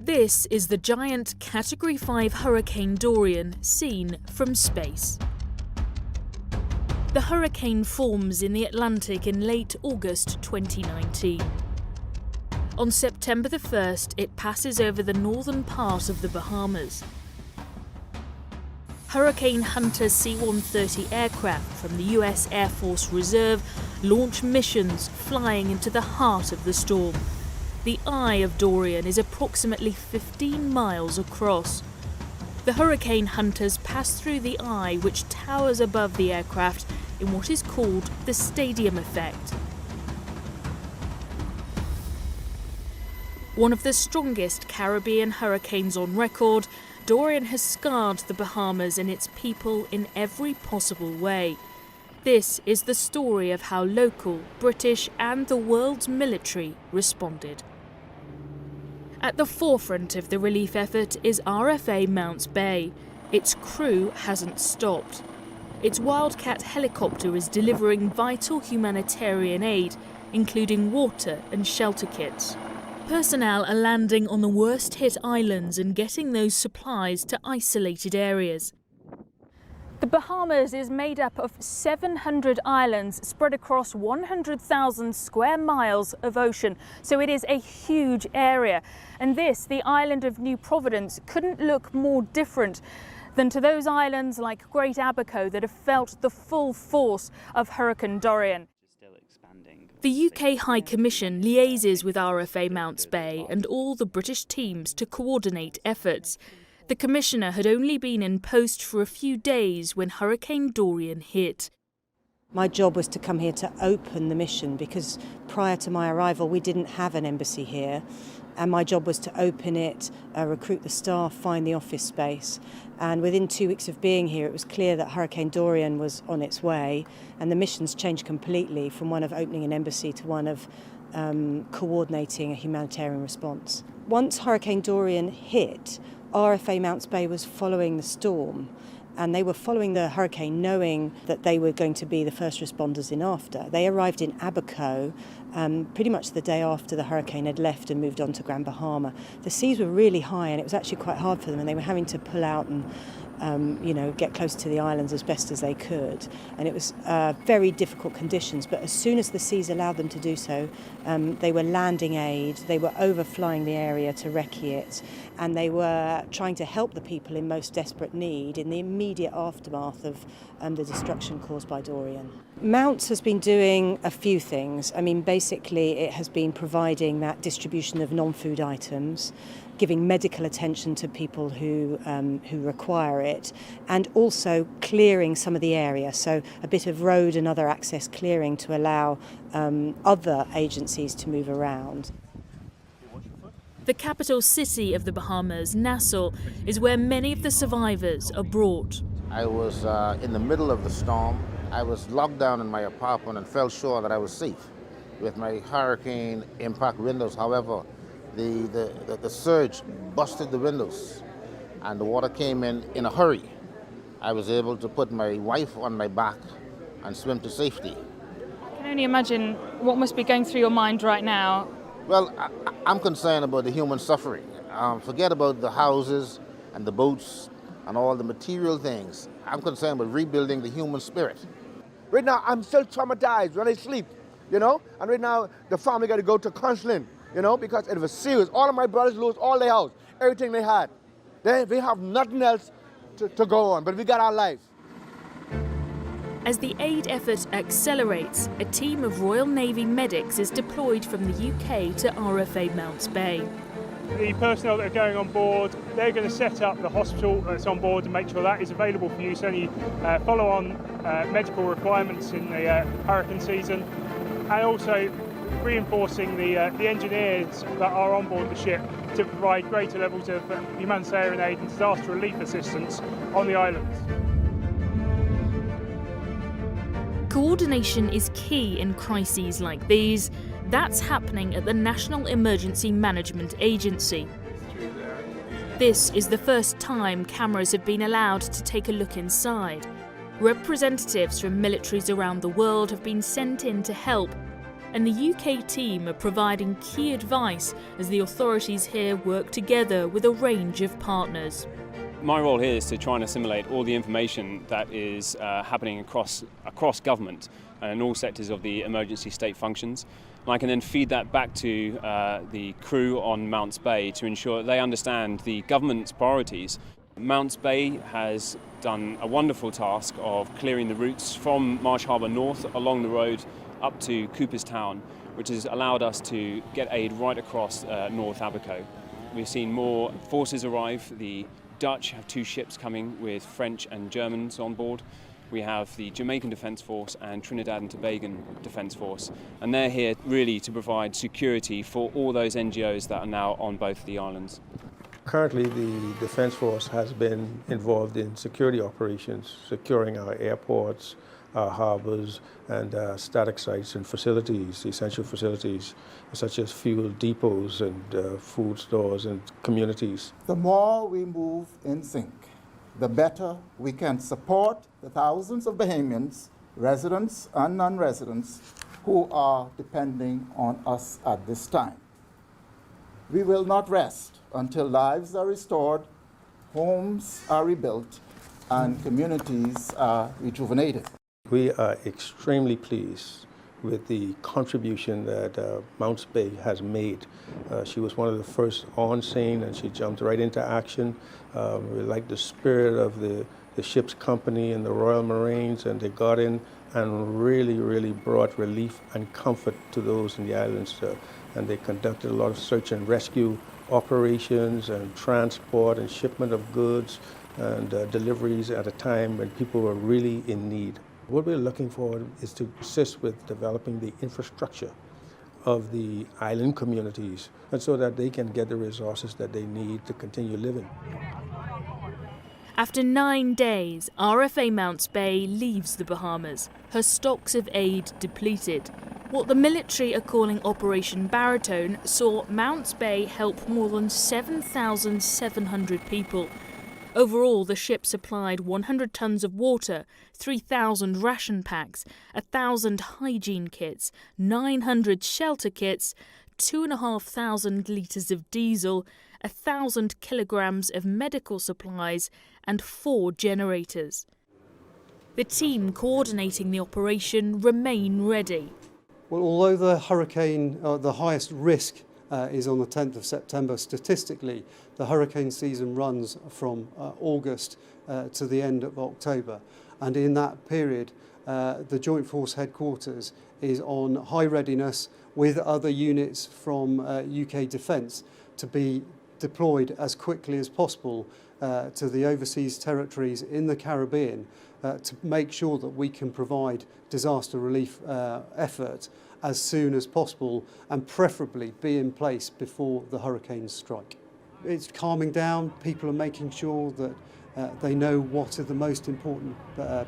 This is the giant Category 5 Hurricane Dorian seen from space. The hurricane forms in the Atlantic in late August 2019. On September the 1st, it passes over the northern part of the Bahamas. Hurricane Hunter C-130 aircraft from the US Air Force Reserve launch missions flying into the heart of the storm. The eye of Dorian is approximately 15 miles across. The hurricane hunters pass through the eye, which towers above the aircraft in what is called the stadium effect. One of the strongest Caribbean hurricanes on record, Dorian has scarred the Bahamas and its people in every possible way. This is the story of how local, British and the world's military responded. At the forefront of the relief effort is RFA Mounts Bay. Its crew hasn't stopped. Its Wildcat helicopter is delivering vital humanitarian aid, including water and shelter kits. Personnel are landing on the worst-hit islands and getting those supplies to isolated areas. The Bahamas is made up of 700 islands spread across 100,000 square miles of ocean, so it is a huge area. And this, the island of New Providence, couldn't look more different than to those islands like Great Abaco that have felt the full force of Hurricane Dorian. The UK High Commission liaises with RFA Mounts Bay and all the British teams to coordinate efforts. The Commissioner had only been in post for a few days when Hurricane Dorian hit. My job was to come here to open the mission because prior to my arrival we didn't have an embassy here, and my job was to open it, recruit the staff, find the office space. And within 2 weeks of being here it was clear that Hurricane Dorian was on its way, and the mission's changed completely from one of opening an embassy to one of coordinating a humanitarian response. Once Hurricane Dorian hit, RFA Mounts Bay was following the storm, and they were following the hurricane knowing that they were going to be the first responders in after. They arrived in Abaco pretty much the day after the hurricane had left and moved on to Grand Bahama. The seas were really high and it was actually quite hard for them, and they were having to pull out and get close to the islands as best as they could. And it was very difficult conditions, but as soon as the seas allowed them to do so, they were landing aid, they were overflying the area to recce it, and they were trying to help the people in most desperate need in the immediate aftermath of the destruction caused by Dorian. Mounts has been doing a few things. I mean, basically it has been providing that distribution of non-food items, giving medical attention to people who require it, and also clearing some of the area, so a bit of road and other access clearing to allow other agencies to move around. The capital city of the Bahamas, Nassau, is where many of the survivors are brought. I was in the middle of the storm. I was locked down in my apartment and felt sure that I was safe with my hurricane impact windows. However, the surge busted the windows and the water came in a hurry. I was able to put my wife on my back and swim to safety. I can only imagine what must be going through your mind right now. Well, I'm concerned about the human suffering. Forget about the houses and the boats and all the material things. I'm concerned about rebuilding the human spirit. Right now, I'm still traumatized when I sleep, and right now, the family got to go to counseling, because it was serious. All of my brothers lost all their house, everything they had. We have nothing else to go on, but we got our life. As the aid effort accelerates, a team of Royal Navy medics is deployed from the UK to RFA Mounts Bay. The personnel that are going on board, they're going to set up the hospital that's on board and make sure that is available for use. Any follow-on medical requirements in the hurricane season, and also reinforcing the engineers that are on board the ship to provide greater levels of humanitarian aid and disaster relief assistance on the islands. Coordination is key in crises like these. That's happening at the National Emergency Management Agency. This is the first time cameras have been allowed to take a look inside. Representatives from militaries around the world have been sent in to help, and the UK team are providing key advice as the authorities here work together with a range of partners. My role here is to try and assimilate all the information that is happening across government and in all sectors of the emergency state functions. And I can then feed that back to the crew on Mounts Bay to ensure that they understand the government's priorities. Mounts Bay has done a wonderful task of clearing the routes from Marsh Harbour North along the road up to Cooperstown, which has allowed us to get aid right across North Abaco. We've seen more forces arrive. The Dutch have 2 ships coming with French and Germans on board. We have the Jamaican Defence Force and Trinidad and Tobago Defence Force, and they're here really to provide security for all those NGOs that are now on both the islands. Currently, the Defence Force has been involved in security operations, securing our airports, our harbours and static sites and facilities, essential facilities such as fuel depots and food stores and communities. The more we move in sync, the better we can support the thousands of Bahamians, residents and non-residents, who are depending on us at this time. We will not rest until lives are restored, homes are rebuilt, and communities are rejuvenated. We are extremely pleased with the contribution that Mounts Bay has made. She was one of the first on scene and she jumped right into action. We like the spirit of the ship's company and the Royal Marines, and they got in and really brought relief and comfort to those in the islands. And they conducted a lot of search and rescue operations and transport and shipment of goods and deliveries at a time when people were really in need. What we're looking for is to assist with developing the infrastructure of the island communities, and so that they can get the resources that they need to continue living. After 9 days, RFA Mounts Bay leaves the Bahamas, her stocks of aid depleted. What the military are calling Operation Baritone saw Mounts Bay help more than 7,700 people. Overall, the ship supplied 100 tonnes of water, 3,000 ration packs, 1,000 hygiene kits, 900 shelter kits, 2,500 litres of diesel, 1,000 kilograms of medical supplies and 4 generators. The team coordinating the operation remain ready. Well, although the hurricane, the highest risk is on the 10th of September, statistically, the hurricane season runs from August to the end of October. And in that period, the Joint Force Headquarters is on high readiness with other units from UK Defence to be deployed as quickly as possible to the overseas territories in the Caribbean to make sure that we can provide disaster relief effort as soon as possible, and preferably be in place before the hurricanes strike. It's calming down. People are making sure that they know what are the most important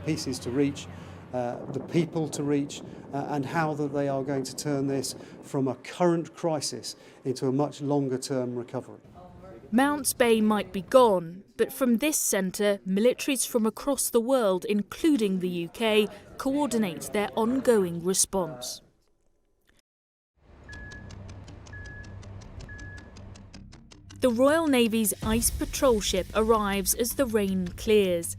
pieces to reach, the people to reach, and how that they are going to turn this from a current crisis into a much longer term recovery. Mounts Bay might be gone, but from this centre, militaries from across the world, including the UK, coordinate their ongoing response. The Royal Navy's ice patrol ship arrives as the rain clears.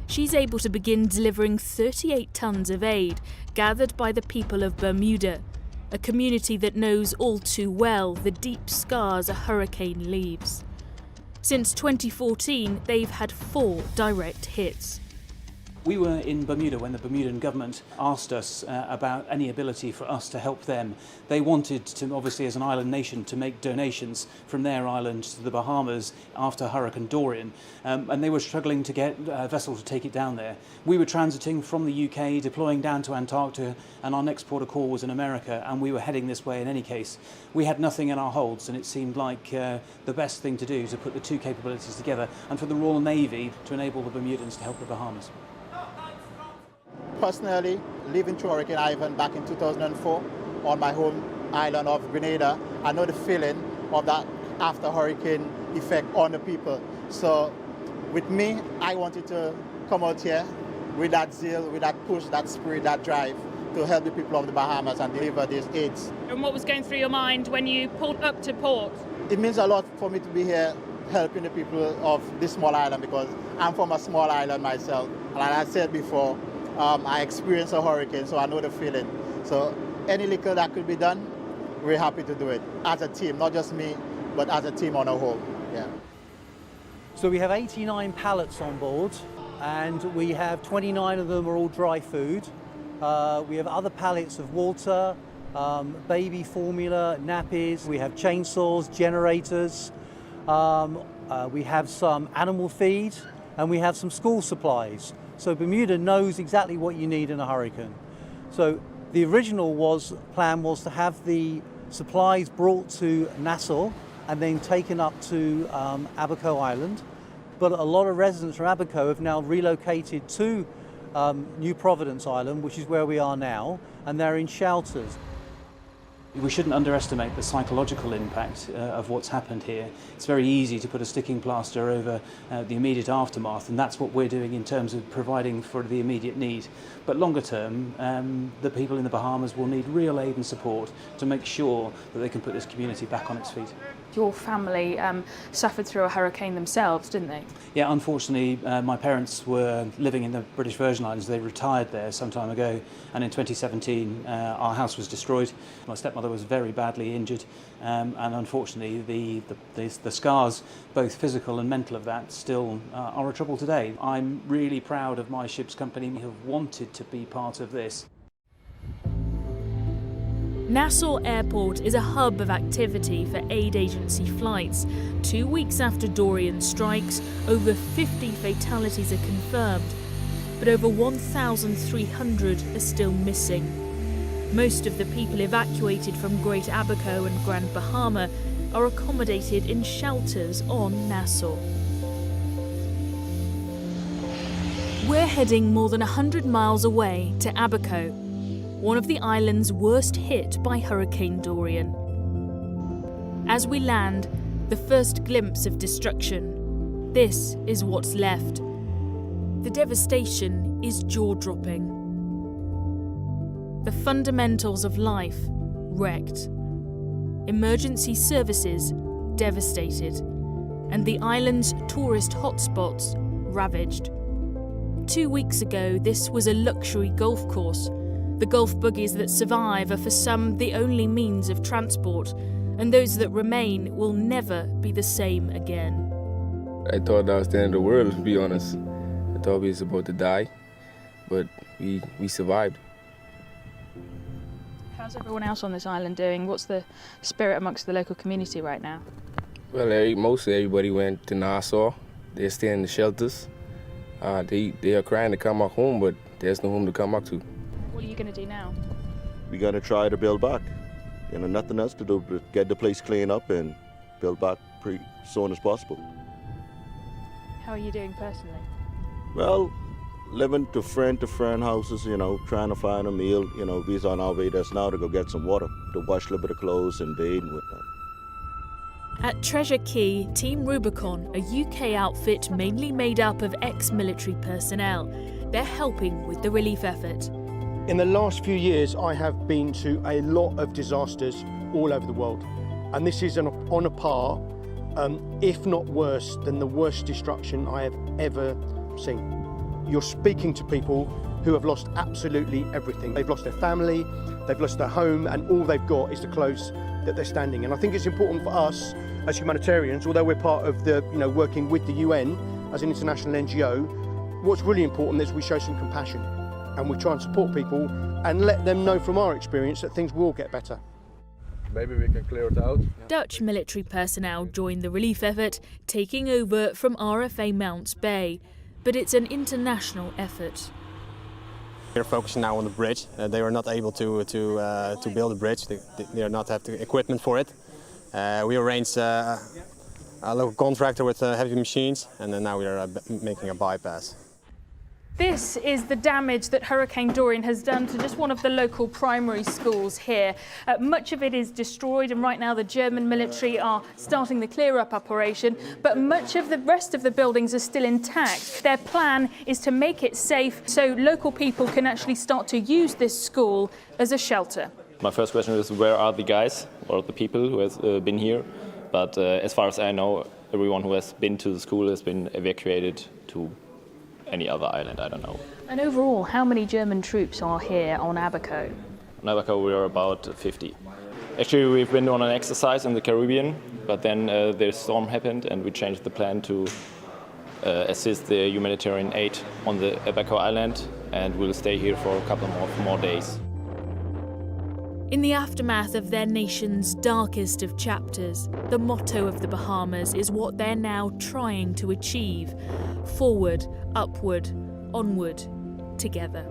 She's able to begin delivering 38 tonnes of aid gathered by the people of Bermuda, a community that knows all too well the deep scars a hurricane leaves. Since 2014, they've had 4 direct hits. We were in Bermuda when the Bermudan government asked us about any ability for us to help them. They wanted to, obviously as an island nation, to make donations from their island to the Bahamas after Hurricane Dorian, and they were struggling to get a vessel to take it down there. We were transiting from the UK, deploying down to Antarctica, and our next port of call was in America, and we were heading this way in any case. We had nothing in our holds, and it seemed like the best thing to do to put the 2 capabilities together, and for the Royal Navy to enable the Bermudans to help the Bahamas. Personally, living through Hurricane Ivan back in 2004 on my home island of Grenada, I know the feeling of that after hurricane effect on the people. So with me, I wanted to come out here with that zeal, with that push, that spirit, that drive to help the people of the Bahamas and deliver these aids. And what was going through your mind when you pulled up to port? It means a lot for me to be here helping the people of this small island, because I'm from a small island myself. And like I said before, I experienced a hurricane, so I know the feeling. So any little that could be done, we're happy to do it as a team, not just me, but as a team on a whole. Yeah. So we have 89 pallets on board, and we have 29 of them are all dry food. We have other pallets of water, baby formula, nappies. We have chainsaws, generators. We have some animal feed, and we have some school supplies. So Bermuda knows exactly what you need in a hurricane. So the original plan was to have the supplies brought to Nassau and then taken up to Abaco Island. But a lot of residents from Abaco have now relocated to New Providence Island, which is where we are now, and they're in shelters. We shouldn't underestimate the psychological impact of what's happened here. It's very easy to put a sticking plaster over the immediate aftermath, and that's what we're doing in terms of providing for the immediate need. But longer term, the people in the Bahamas will need real aid and support to make sure that they can put this community back on its feet. Your family suffered through a hurricane themselves, didn't they? Yeah, unfortunately, my parents were living in the British Virgin Islands. They retired there some time ago, and in 2017 our house was destroyed. My stepmother was very badly injured, and unfortunately the scars, both physical and mental, of that still are a trouble today. I'm really proud of my ship's company who have wanted to be part of this. Nassau Airport is a hub of activity for aid agency flights. 2 weeks after Dorian strikes, over 50 fatalities are confirmed, but over 1,300 are still missing. Most of the people evacuated from Great Abaco and Grand Bahama are accommodated in shelters on Nassau. We're heading more than 100 miles away to Abaco, one of the islands worst hit by Hurricane Dorian. As we land, the first glimpse of destruction. This is what's left. The devastation is jaw-dropping. The fundamentals of life wrecked. Emergency services devastated. And the island's tourist hotspots ravaged. 2 weeks ago, this was a luxury golf course. The golf buggies that survive are for some the only means of transport, and those that remain will never be the same again. I thought that was the end of the world, to be honest. I thought we was about to die, but we survived. How's everyone else on this island doing? What's the spirit amongst the local community right now? Well, mostly everybody went to Nassau. They're staying in the shelters. They are crying to come back home, but there's no home to come back to. What are you going to do now? We're going to try to build back. Nothing else to do but get the place cleaned up and build back pretty soon as possible. How are you doing personally? Well, living to friend houses, trying to find a meal. We're on our way just now to go get some water, to wash a little bit of clothes and bathe and whatnot. At Treasure Key, Team Rubicon, a UK outfit mainly made up of ex-military personnel, they're helping with the relief effort. In the last few years, I have been to a lot of disasters all over the world, and this is on a par, if not worse, than the worst destruction I have ever seen. You're speaking to people who have lost absolutely everything. They've lost their family, they've lost their home, and all they've got is the clothes that they're standing in. I think it's important for us as humanitarians, although we're part of the, working with the UN as an international NGO, what's really important is we show some compassion. And we try and support people and let them know from our experience that things will get better. Maybe we can clear it out. Dutch military personnel joined the relief effort, taking over from RFA Mounts Bay. But it's an international effort. We're focusing now on the bridge. They were not able to build a bridge. They do not have the equipment for it. We arranged a local contractor with heavy machines, and then now we are making a bypass. This is the damage that Hurricane Dorian has done to just one of the local primary schools here. Much of it is destroyed, and right now the German military are starting the clear-up operation, but much of the rest of the buildings are still intact. Their plan is to make it safe so local people can actually start to use this school as a shelter. My first question is, where are the guys or the people who has been here? But as far as I know, everyone who has been to the school has been evacuated to any other island, I don't know. And overall, how many German troops are here on Abaco? On Abaco we are about 50. Actually, we've been on an exercise in the Caribbean, but then the storm happened and we changed the plan to assist the humanitarian aid on the Abaco island, and we'll stay here for a couple more days. In the aftermath of their nation's darkest of chapters, the motto of the Bahamas is what they're now trying to achieve: forward, upward, onward, together.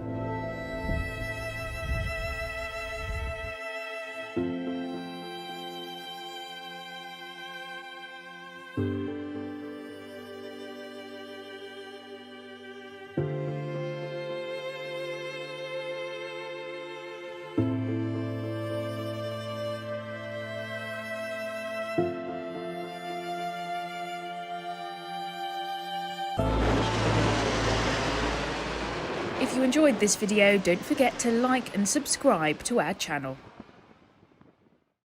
If you enjoyed this video, don't forget to like and subscribe to our channel.